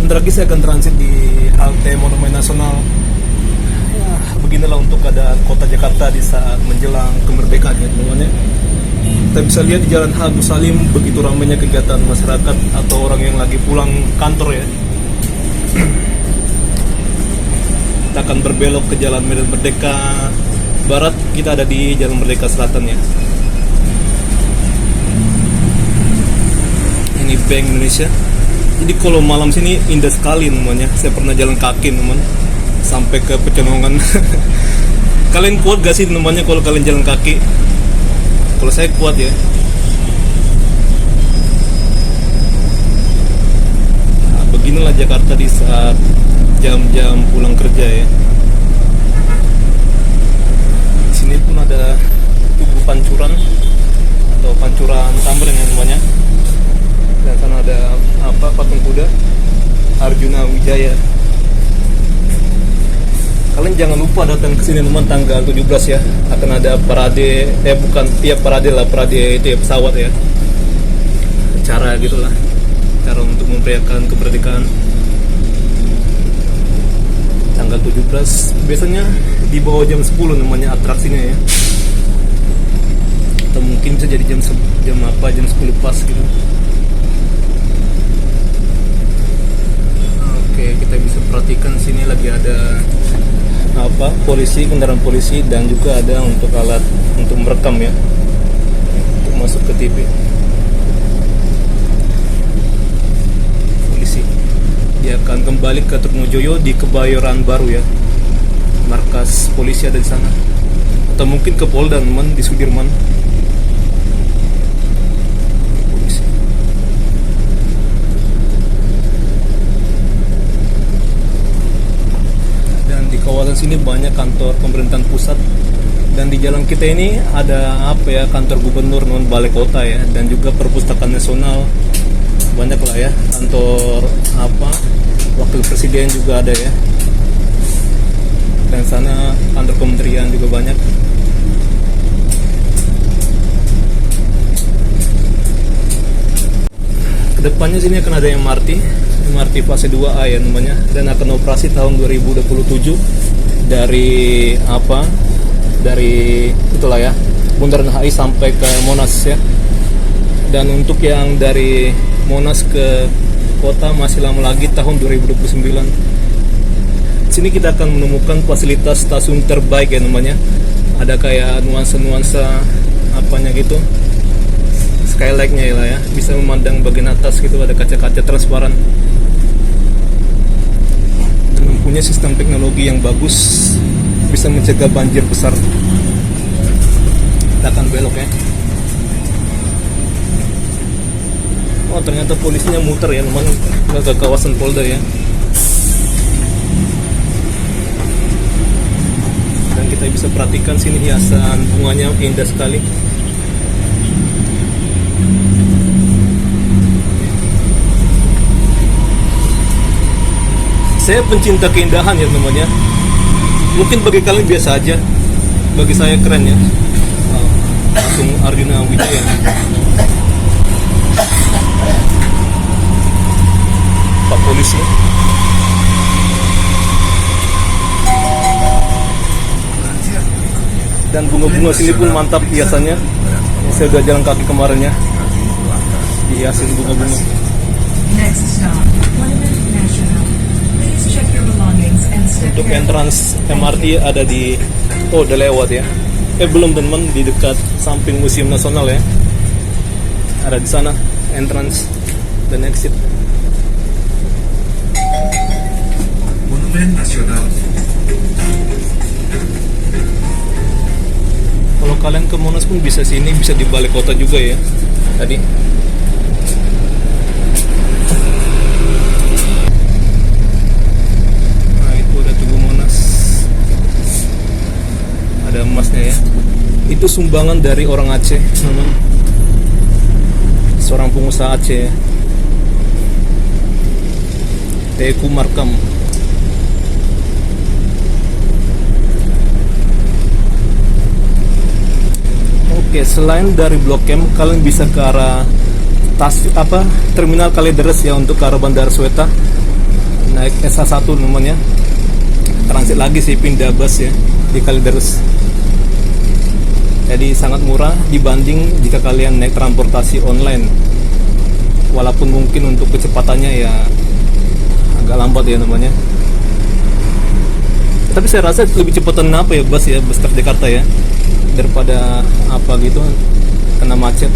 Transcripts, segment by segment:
Bentar lagi saya akan transit di halte Monumen Nasional. Ya, beginilah untuk keadaan kota Jakarta di saat menjelang kemerdekaan ya teman-teman. Kita bisa lihat di Jalan Agus Salim begitu ramainya kegiatan masyarakat atau orang yang lagi pulang kantor ya. Kita akan berbelok ke Jalan Medan Merdeka Barat, kita ada di Jalan Merdeka Selatan ya. Ini Bank Indonesia. Jadi kalau malam sini indah sekali namanya. Saya pernah jalan kaki teman sampai ke Pecenongan. Kalian kuat gak sih namanya kalau kalian jalan kaki? Kalau saya kuat ya. Nah, beginilah Jakarta di saat jam-jam pulang kerja ya. Di sini pun ada Tugu Pancuran atau Pancuran Tamrin ya namanya. Dan sana ada patung kuda Arjuna Wijaya. Kalian jangan lupa datang ke sini teman tanggal 17 ya. Akan ada parade, parade itu ya pesawat ya. Cara gitulah. Cara untuk memeriahkan kemerdekaan. Tanggal 17 biasanya di bawah jam 10 namanya atraksinya ya. Atau mungkin bisa jadi jam 10 pas gitu. Kita bisa perhatikan sini lagi ada polisi, kendaraan polisi, dan juga ada untuk alat untuk merekam ya, untuk masuk ke TV. Polisi dia akan kembali ke Trunajaya di Kebayoran Baru ya, markas polisi ada di sana, atau mungkin ke Polda teman di Sudirman. Kawasan sini banyak kantor pemerintahan pusat, dan di jalan kita ini ada kantor gubernur non balai kota ya, dan juga perpustakaan nasional, banyak lah ya, kantor wakil presiden juga ada ya, dan sana kantor kementerian juga banyak. Kedepannya sini akan ada MRT fase 2A ya namanya, dan akan operasi tahun 2027 dari itulah ya, Bundaran HI sampai ke Monas ya. Dan untuk yang dari Monas ke kota masih lama lagi, tahun 2029. Sini kita akan menemukan fasilitas stasiun terbaik ya namanya. Ada kayak nuansa-nuansa gitu, skylight-nya ya lah ya, bisa memandang bagian atas gitu, ada kaca-kaca transparan. Punya sistem teknologi yang bagus, bisa mencegah banjir besar. Kita akan belok ya. Oh ternyata polisinya muter ya, memang ke kawasan Polda ya. Dan kita bisa perhatikan sini hiasan bunganya indah sekali. Saya pencinta keindahan ya namanya. Mungkin bagi kalian biasa aja, bagi saya keren ya. Patung Arjuna Wijaya. Pak polisi. Dan bunga-bunga sini pun mantap hiasannya. Saya udah jalan kaki kemarinnya, dihiasin bunga-bunga. Untuk entrance MRT ada di udah lewat ya. Belum teman, di dekat samping Museum Nasional ya. Ada di sana entrance dan exit. Monumen Nasional. Kalau kalian ke Monas pun bisa sini, bisa di balai kota juga ya. Tadi ada emasnya ya. Itu sumbangan dari orang Aceh, seorang pengusaha Aceh ya. Teku Markam. Oke, selain dari Blok M, kalian bisa ke arah Terminal Kalideres ya, untuk ke arah Bandara Sueta. Naik SA1 namanya. Transit lagi sih, pindah bus ya di Kalideres. Jadi sangat murah dibanding jika kalian naik transportasi online. Walaupun mungkin untuk kecepatannya ya agak lambat ya namanya. Tapi saya rasa lebih cepatan apa ya bus Transjakarta ya, daripada apa gitu kena macet.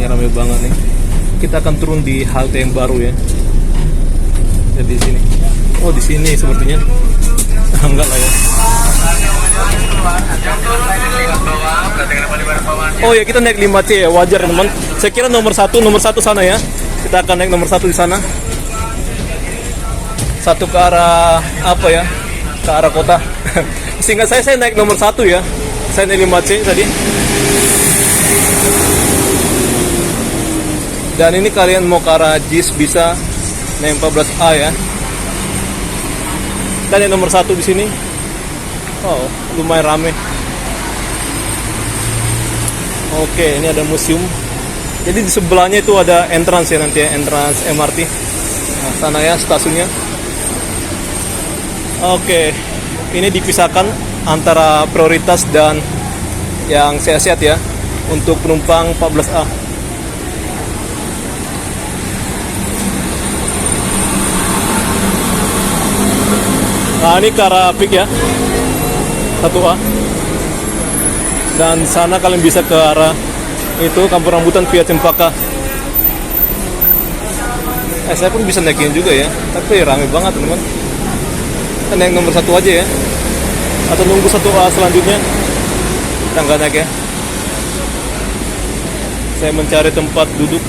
Ramai banget nih. Kita akan turun di halte yang baru ya. Jadi di sini. Oh, di sini sepertinya. Enggak lah ya. Oh ya, kita naik 5C ya, wajar teman. Saya kira nomor satu sana ya. Kita akan naik nomor 1 di sana. Satu ke arah apa ya? Ke arah kota. Seingat saya naik nomor 1 ya. Saya naik 5C tadi. Dan ini kalian mau ke arah JIS bisa naik 14A ya. Dan yang nomor 1 di sini. Oh, lumayan rame. Oke, ini ada museum. Jadi di sebelahnya itu ada entrance ya nanti ya, entrance MRT. Nah, sana ya stasiunnya. Oke, ini dipisahkan antara prioritas dan yang sehat-sehat ya, untuk penumpang 14A. Nah, ini ke arah Pik ya, 1A. Dan sana kalian bisa ke arah itu Kampung Rambutan via Cempaka. Saya pun bisa naikin juga ya, tapi rame banget teman-teman. Kita naik nomor 1 aja ya, atau nunggu 1A selanjutnya. Kita nggak naik ya. Saya mencari tempat duduk.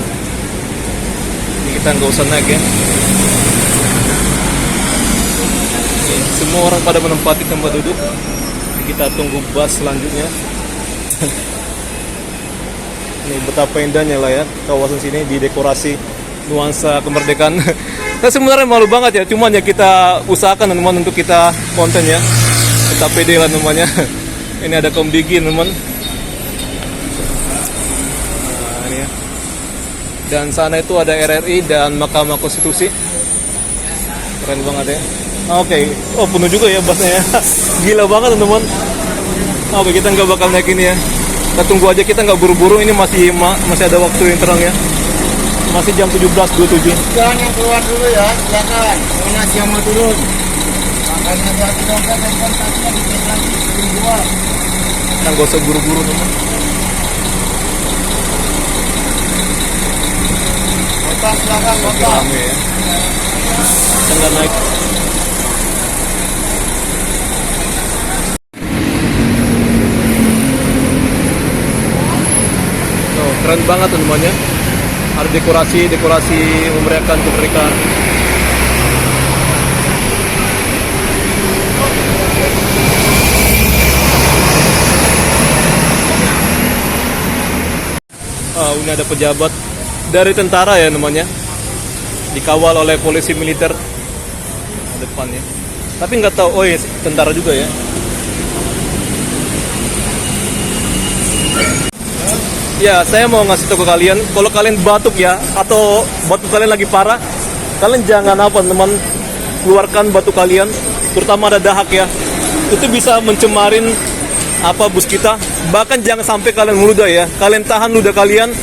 Ini kita nggak usah naik ya. Semua orang pada menempati tempat duduk. Kita tunggu bus selanjutnya. Ini betapa indahnya lah ya kawasan sini, didekorasi nuansa kemerdekaan. Nah, sebenarnya malu banget ya, cuman ya kita usahakan teman-teman untuk kita konten ya. Kita pede lah namanya. Ini ada kaum digi teman. Nah, ini ya. Dan sana itu ada RRI dan Mahkamah Konstitusi. Keren banget ya. Oke, oh penuh juga ya busnya ya. Gila banget teman-teman. Oke, kita nggak bakal naik ini ya. Kita tunggu aja, kita nggak buru-buru. Ini masih ada waktu yang terang ya. Masih jam 17.27. Jangan yang keluar dulu ya, silakan. Monas yang mau turun. Makanya hati-hati dompet dan kontaknya dicek lagi sebelum keluar. Kita nggak usah buru-buru teman. Kontak silakan, kontak. Rame ya. Kita nggak naik. Keren banget teman-teman ya. Ada dekorasi memeriahkan kemerdekaan. Ini ada pejabat dari tentara ya namanya, dikawal oleh polisi militer depannya. Tapi nggak tahu, oh ya tentara juga ya. Ya, saya mau ngasih tahu ke kalian, kalau kalian batuk ya, atau batuk kalian lagi parah, kalian jangan apa teman, keluarkan batuk kalian, terutama ada dahak ya. Itu bisa mencemarin bus kita. Bahkan jangan sampai kalian meludah ya. Kalian tahan ludah kalian.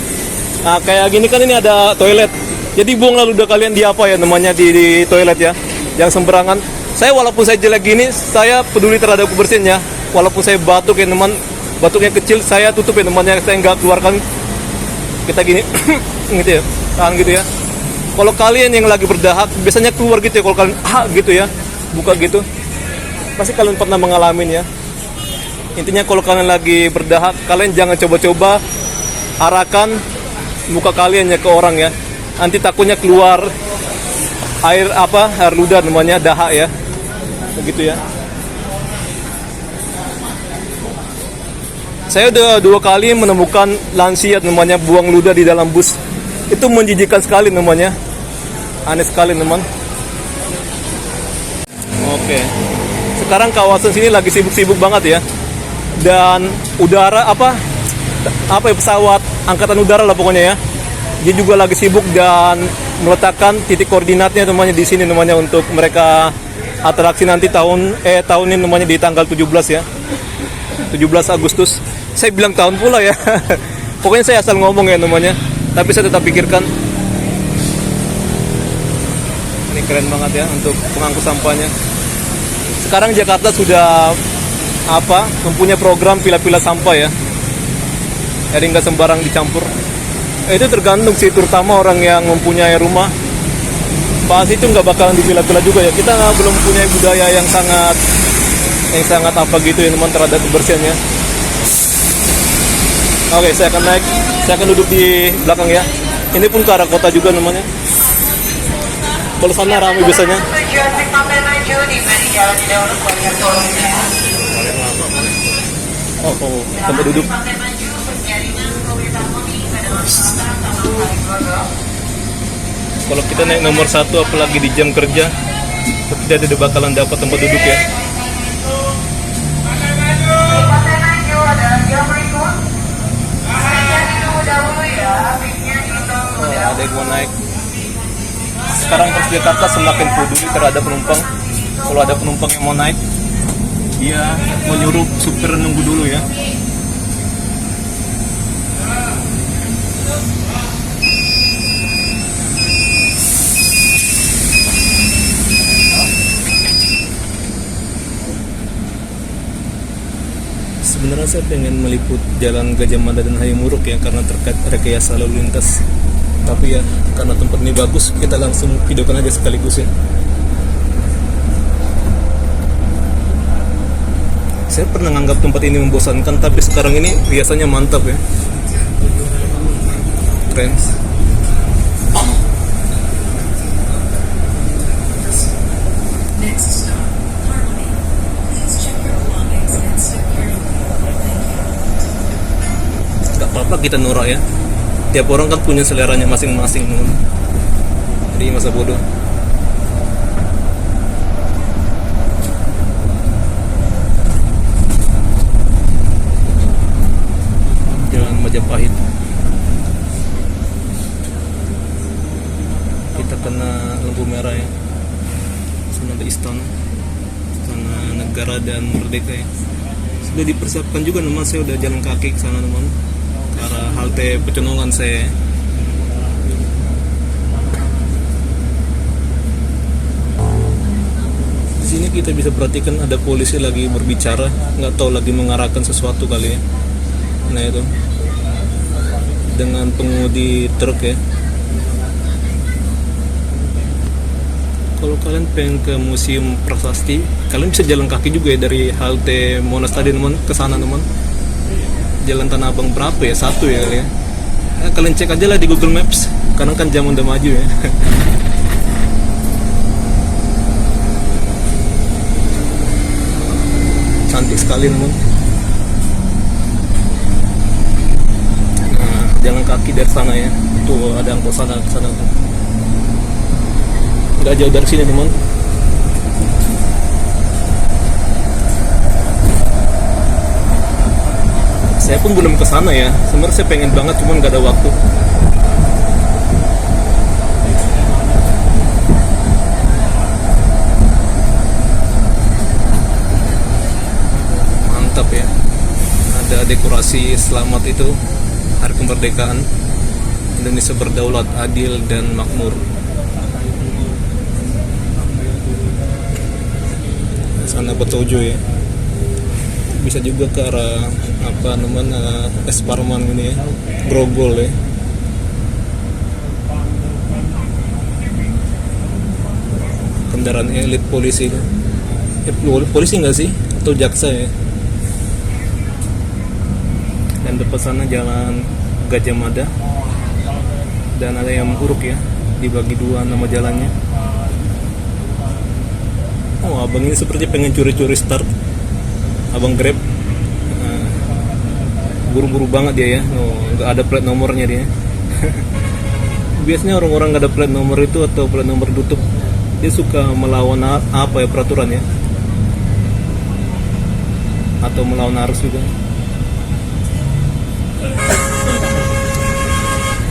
Nah, kayak gini kan ini ada toilet. Jadi buanglah ludah kalian di namanya di toilet ya. Jangan sembarangan. Saya walaupun saya jelek gini, saya peduli terhadap kebersihan ya. Walaupun saya batuk ya teman, batuknya kecil, saya tutup ya temannya, saya nggak keluarkan. Kita gini gitu ya, tahan gitu ya. Kalau kalian yang lagi berdahak biasanya keluar gitu ya, kalau kalian gitu ya, buka gitu, pasti kalian pernah mengalami ya. Intinya kalau kalian lagi berdahak, kalian jangan coba-coba arahkan muka kalian ya ke orang ya. Nanti takutnya keluar air apa, air ludah namanya, dahak ya, begitu ya. Saya udah 2 kali menemukan lansia namanya buang ludah di dalam bus. Itu menjijikkan sekali namanya, aneh sekali teman. Oke, sekarang kawasan sini lagi sibuk-sibuk banget ya. Dan udara apa ya, pesawat angkatan udara lah pokoknya ya. Dia juga lagi sibuk dan meletakkan titik koordinatnya namanya di sini namanya untuk mereka atraksi nanti tahun ini namanya di tanggal 17 ya. 17 Agustus. Saya bilang tahun pula ya. Pokoknya saya asal ngomong ya namanya. Tapi saya tetap pikirkan. Ini keren banget ya untuk pengangkut sampahnya. Sekarang Jakarta sudah mempunyai program pilah-pilah sampah ya. Jadi nggak sembarang dicampur. Itu tergantung sih, terutama orang yang mempunyai rumah. Pas itu nggak bakalan dipilah-pilah juga ya. Kita belum punya budaya yang sangat apa gitu ya teman terhadap kebersihannya. Oke, saya akan duduk di belakang ya. Ini pun ke arah kota juga namanya. Kalau sana ramai biasanya. Tempat duduk. Kalau kita naik nomor 1 apalagi di jam kerja, kita tidak bakalan dapat tempat duduk ya. Ada yang mau naik. Sekarang Transjakarta semakin peduli terhadap penumpang. Kalau ada penumpang yang mau naik, dia menyuruh supir nunggu dulu ya. Sebenarnya saya pengen meliput Jalan Gajah Mada dan Hayamuruk ya, karena terkait rekayasa lalu lintas. Tapi ya karena tempat ini bagus, kita langsung videokan aja sekaligus ya. Saya pernah nganggap tempat ini membosankan, tapi sekarang ini biasanya mantap ya. Keren. Gak apa-apa kita norak ya. Tiap orang kan punya seleranya masing-masing. Jadi masa bodoh. Jalan Majapahit. Kita kena lampu merah ya. Sana ada istana negara dan merdeka ya. Sudah dipersiapkan juga teman, saya udah jalan kaki ke sana teman. Ke arah halte Pecenongan saya. Di sini kita bisa perhatikan ada polisi lagi berbicara, nggak tahu lagi mengarahkan sesuatu kali ya. Nah itu dengan pengemudi truk ya. Kalau kalian pengen ke Museum Prasasti, kalian bisa jalan kaki juga ya dari halte Monas tadi teman ke sana teman. Jalan Tanah Abang berapa ya? 1 ya kali ya. Kalian cek aja lah di Google Maps, karena kan zaman udah maju ya. Cantik sekali teman. Nah, jalan kaki dari sana ya. Tuh ada angkot sana ke sana tuh. Gak jauh dari sini teman. Saya pun belum ke sana ya. Sebenarnya saya pengen banget, cuman gak ada waktu. Mantap ya. Ada dekorasi selamat itu Hari Kemerdekaan. Indonesia berdaulat, adil dan makmur. Sana Betojo ya. Bisa juga ke arah Es Parman ini ya, Grogol ya. Kendaraan elit polisi itu. Polisi nggak sih? Atau jaksa ya? Dan depan sana jalan Gajah Mada. Dan ada yang Hayamuruk ya, dibagi 2 nama jalannya. Oh, abang ini seperti pengen curi-curi start. Abang Grab. Buru-buru banget dia ya. Oh, nggak ada plat nomornya dia. Biasanya orang-orang nggak ada plat nomor itu atau plat nomor tutup, dia suka melawan apa ya peraturan ya, atau melawan arus juga.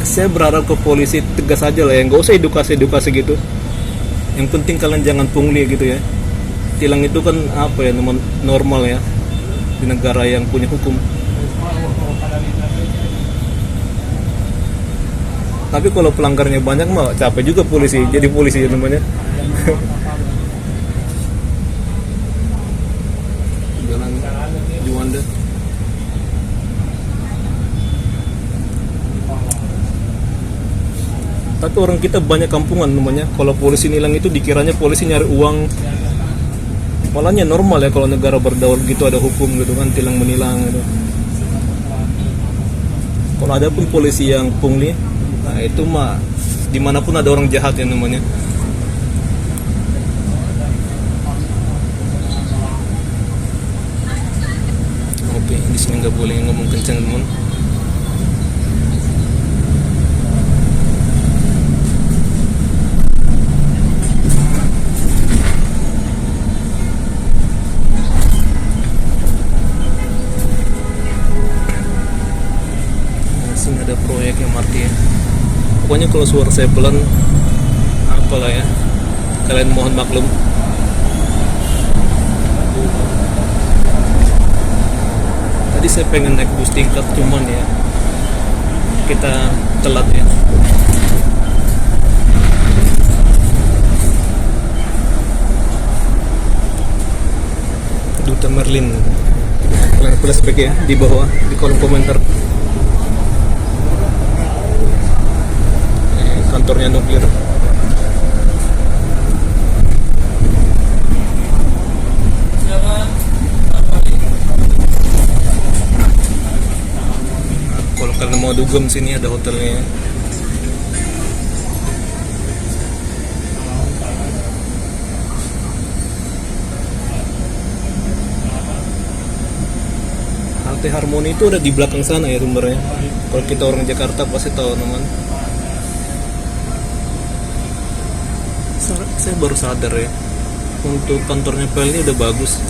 Saya berharap ke polisi tegas aja lah ya, nggak usah edukasi gitu. Yang penting kalian jangan pungli gitu ya. Tilang itu kan apa ya, normal ya di negara yang punya hukum. Tapi kalau pelanggarnya banyak mah capek juga polisi, jadi polisi ya namanya. Jalan Juanda. Tapi orang kita banyak kampungan namanya. Kalau polisi nilang itu dikiranya polisi nyari uang. Malahnya normal ya kalau negara berdaulat gitu, ada hukum gitu kan, tilang menilang gitu. Kalau ada pun polisi yang pungli, nah itu mah dimanapun ada orang jahat ya namanya. Oke, di sini nggak boleh ngomong kencang teman. Sini ada proyek MRT ya. Pokoknya kalau suara saya pelan, apalah ya, kalian mohon maklum. Tadi saya pengen naik bus tingkat, cuman ya kita telat ya. Duta Merlin, kalian flashback ya di bawah di kolom komentar. Kantornya nuklir. Kalau kalian mau dugem sini ada hotelnya. Halte Harmoni itu udah di belakang sana ya sumbernya. Kalau kita orang Jakarta pasti tahu namanya. Saya baru sadar ya, untuk kantornya PL ini udah bagus.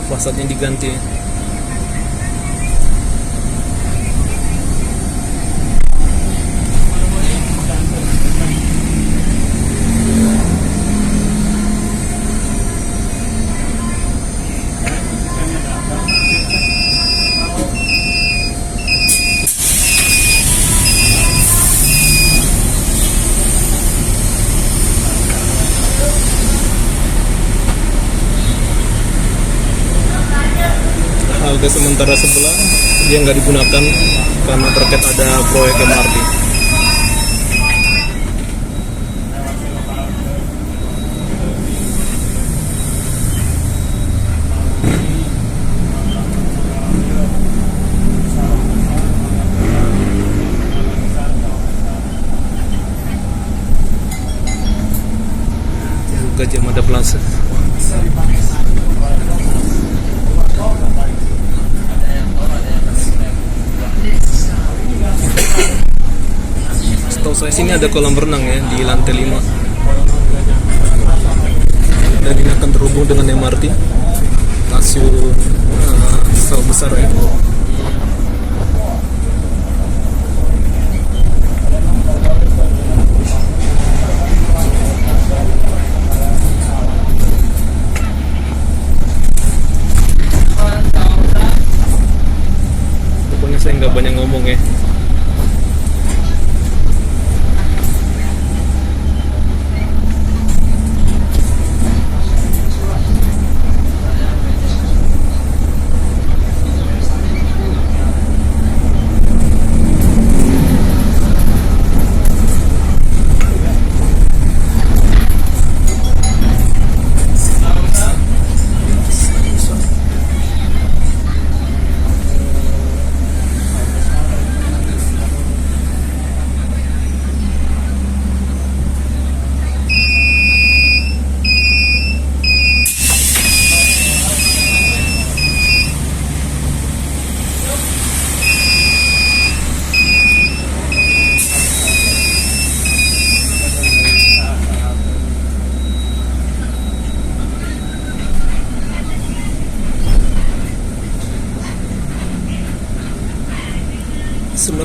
Fasadnya diganti ya. Halte sementara sebelah dia nggak digunakan karena terkait ada proyek MRT. Gajah Mada Plaza. Setahu saya sini ada kolam renang ya di lantai 5. Dan ini akan terhubung dengan MRT stasiun Sawah Besar ya. Pokoknya saya nggak banyak ngomong ya.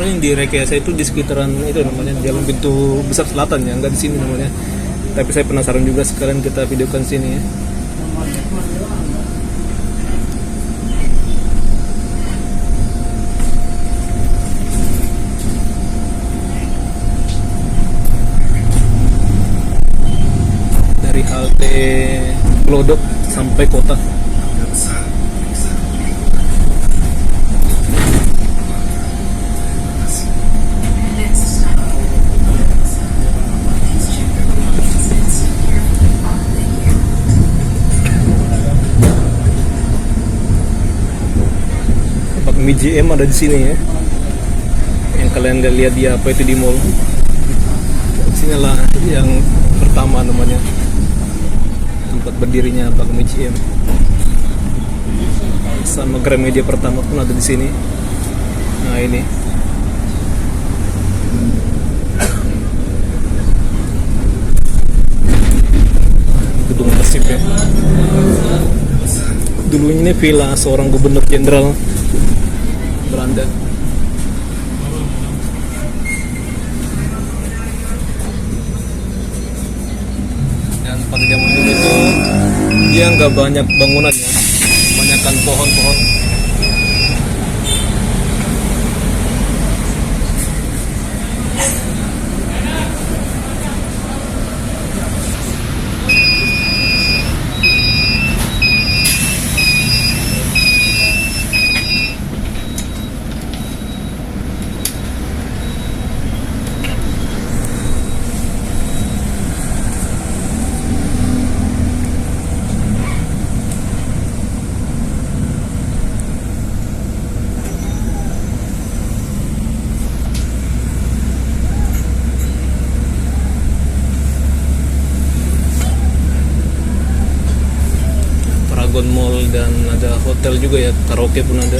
yang direkayasa itu di sekitaran itu namanya Jalan Pintu Besar Selatan ya, nggak di sini namanya. Tapi saya penasaran juga, sekalian kita videokan sini ya. Dari halte Glodok sampai kota. MGM ada di sini ya. Yang kalian lihat dia apa itu di mall. Sinilah yang pertama namanya, tempat berdirinya Bank MGM. Sama Gramedia pertama pun ada di sini. Nah ini. Gedung Persib ya. Dulu ini villa seorang gubernur jenderal Belanda. Dan pada zaman dulu itu dia nggak banyak bangunannya, banyakkan pohon-pohon. Mall dan ada hotel juga ya, karaoke pun ada.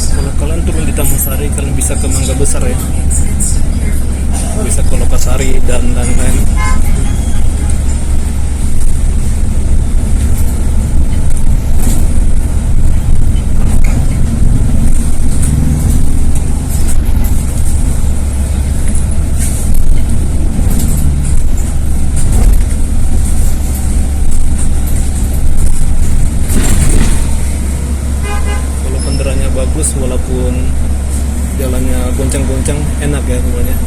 Kalau kalian turun di Taman Sari, kalian bisa ke Mangga Besar ya, bisa ke Lokasari dan lain-lain. Bagus walaupun jalannya goncang-goncang, enak ya semuanya.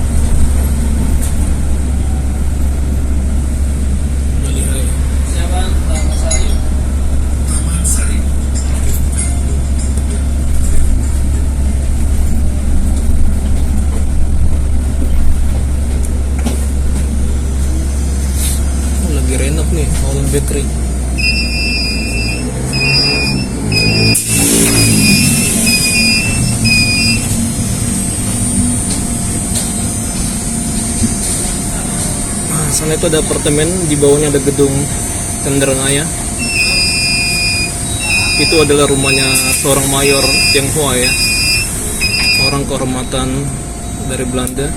Lagi renov nih, Holland Bakery. Sana itu ada apartemen, di bawahnya ada gedung Cenderenaya. Itu adalah rumahnya seorang mayor Tionghoa ya, orang kehormatan dari Belanda.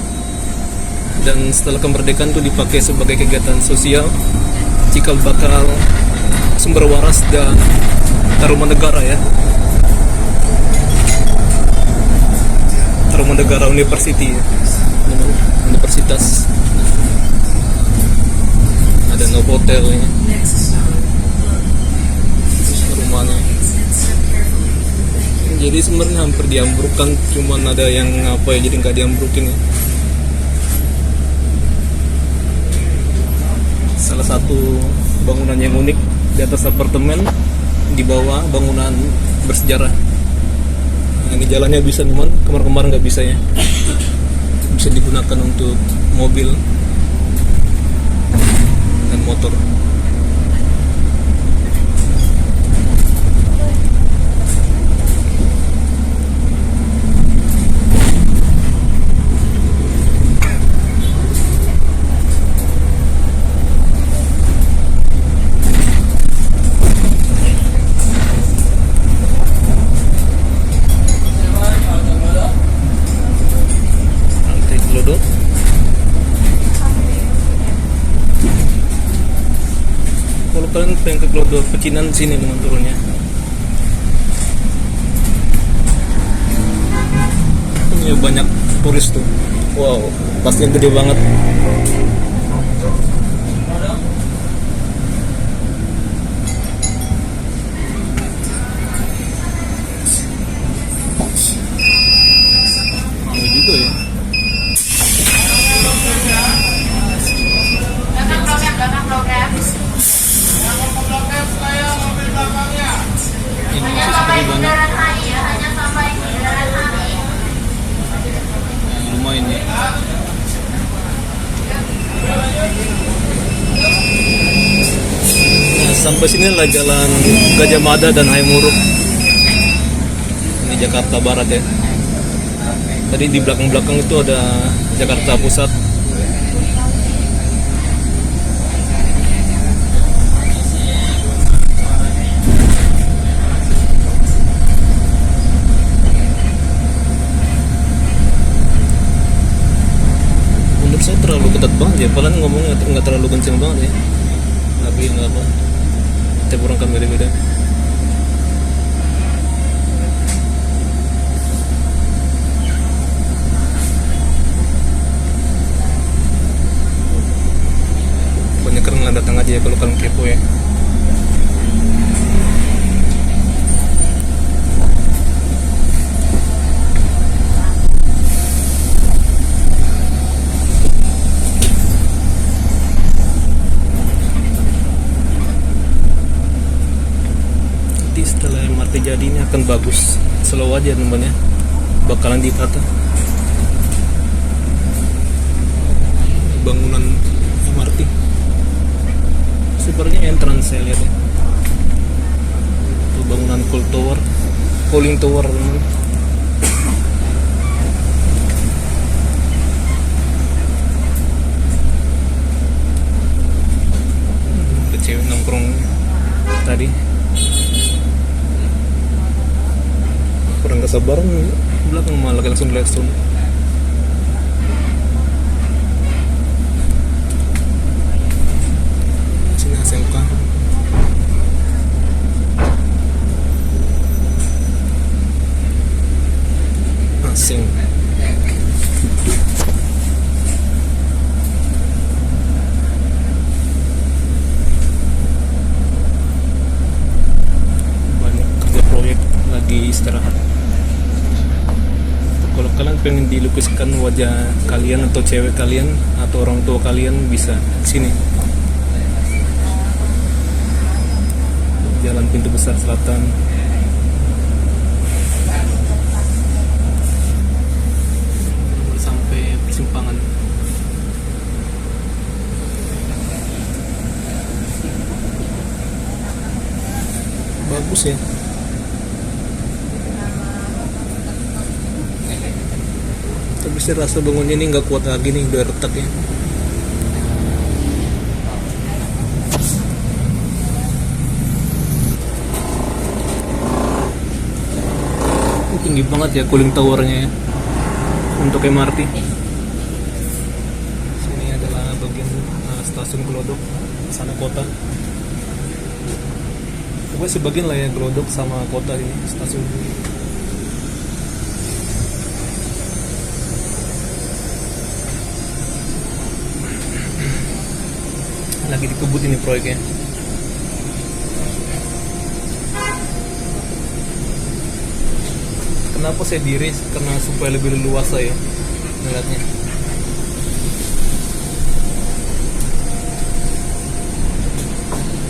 Dan setelah kemerdekaan itu dipakai sebagai kegiatan sosial, cikal bakal, sumber waras dan Tarumanegara ya. Tarumanegara University ya, universitas. Ada hotel ini, rumahnya. Jadi sebenarnya hampir diambrukkan, cuman ada yang apa ya, jadi nggak diambrukin ya. Salah satu bangunan yang unik, di atas apartemen, di bawah bangunan bersejarah. Nah, ini jalannya bisa, cuman kemarin-kemarin nggak bisa ya. Bisa digunakan untuk mobil dan motor. Lantai Glodok. Kalau kalian pengen ke Glodok Pecinan, sini dengan turunnya. Ini banyak turis tuh. Wow, pasti yang gede banget. Mau juga ya. Ini seperti banyak. Lumayan ya. Nah, sampai sini lah jalan Gajah Mada dan Hayamuruk. Ini Jakarta Barat ya. Tadi di belakang-belakang itu ada Jakarta Pusat. Menurut saya terlalu ketat banget ya, padahal ngomongnya nggak terlalu kenceng banget ya. Tapi nggak apa, tiap orang kan beda-beda. Banyak keren datang aja ya kalau kalian kepo ya. Setelah MRT jadi ini akan bagus, slow aja teman-teman ya, bakalan ditata bangunan MRT. Sebenarnya entrance saya lihat ya, itu bangunan cooling tower teman-teman. Ada cewek nongkrong tadi. Kurang kesabaran, belakang malah langsung Gladstone. Sini SMK. Asing. Banyak kerja proyek lagi istirahat. Kalau kalian pengen dilukiskan wajah kalian atau cewek kalian atau orang tua kalian, bisa sini. Jalan Pintu Besar Selatan. Sampai persimpangan. Bagus ya. Tapi saya rasa bangunnya ini nggak kuat lagi nih, udah retak ya. Ini tinggi banget ya cooling towernya ya, untuk MRT. Sini adalah bagian stasiun Glodok, sana kota. Pokoknya sebagian lah ya Glodok sama kota ini, stasiun. Lagi dikebut ini proyeknya. Kenapa saya diri? Karena supaya lebih leluasa ya melihatnya.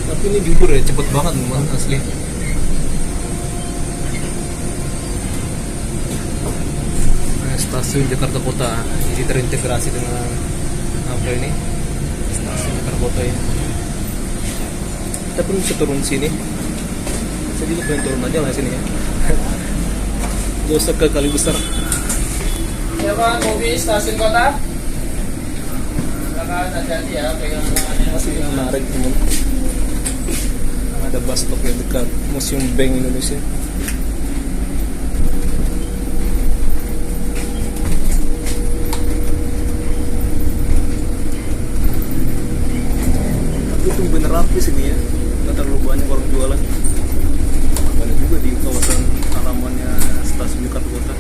Tapi ini jujur ya, cepet banget teman asli. Nah, stasiun Jakarta Kota jadi terintegrasi dengan apa ini? Stasiun Jakarta Kota ya. Kita pun bisa turun sini. Saya juga pengen turun aja lah sini ya. Gak usah ke Kali Besar. Ya Pak, mobil stasiun kota. Silakan hati-hati ya, pegang tangannya. Masih menarik teman. Ada bus stop yang dekat Museum Bank Indonesia. untung bener rapi sini ya, nggak terlalu banyak orang jualan. Banyak juga di kawasan halamannya stasiun Jakarta Kota.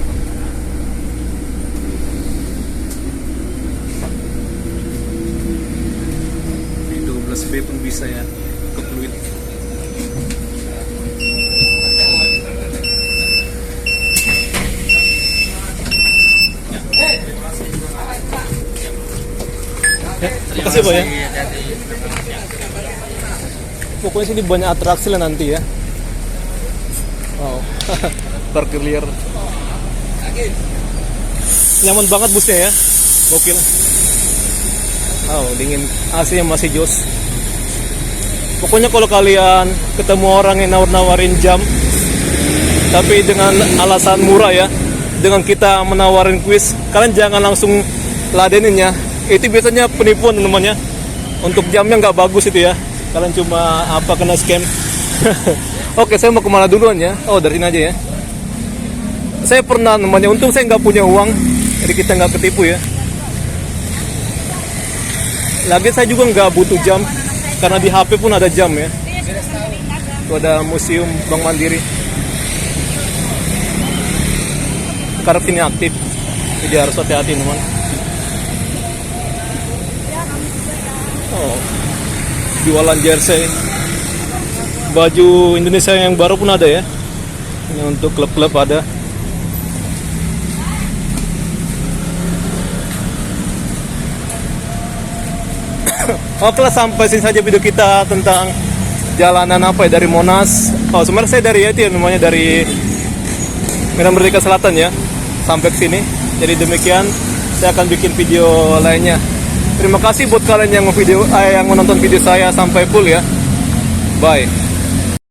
Di 12V pun bisa ya ke Pluit. Ya, makasih Pak ya. Pokoknya sini banyak atraksi lah nanti ya. Wow, parkir liar. Nyaman banget busnya ya, gokil. Wow, dingin, AC-nya masih jos. Pokoknya kalau kalian ketemu orang yang nawar-nawarin jam, tapi dengan alasan murah ya, dengan kita menawarin kuis, kalian jangan langsung ladenin ya. Itu biasanya penipuan namanya. Untuk jamnya nggak bagus itu ya. Kalian cuma kena scam. Oke, saya mau kemana duluan ya? Oh, dari sini aja ya. Saya pernah namanya, untung saya nggak punya uang, jadi kita nggak ketipu ya. Lagi saya juga nggak butuh jam, karena di HP pun ada jam ya. Itu ada museum Bank Mandiri. Karena sini aktif, jadi harus hati-hati teman. Oh, jualan jersey, baju Indonesia yang baru pun ada ya. Ini untuk klub-klub ada. Oke lah, sampai sini saja video kita tentang jalanan dari Monas. Oh, sebenarnya saya dari itu ya, namanya dari Medan Merdeka Selatan ya, sampai ke sini. Jadi demikian, saya akan bikin video lainnya. Terima kasih buat kalian yang menonton video saya sampai full ya. Bye.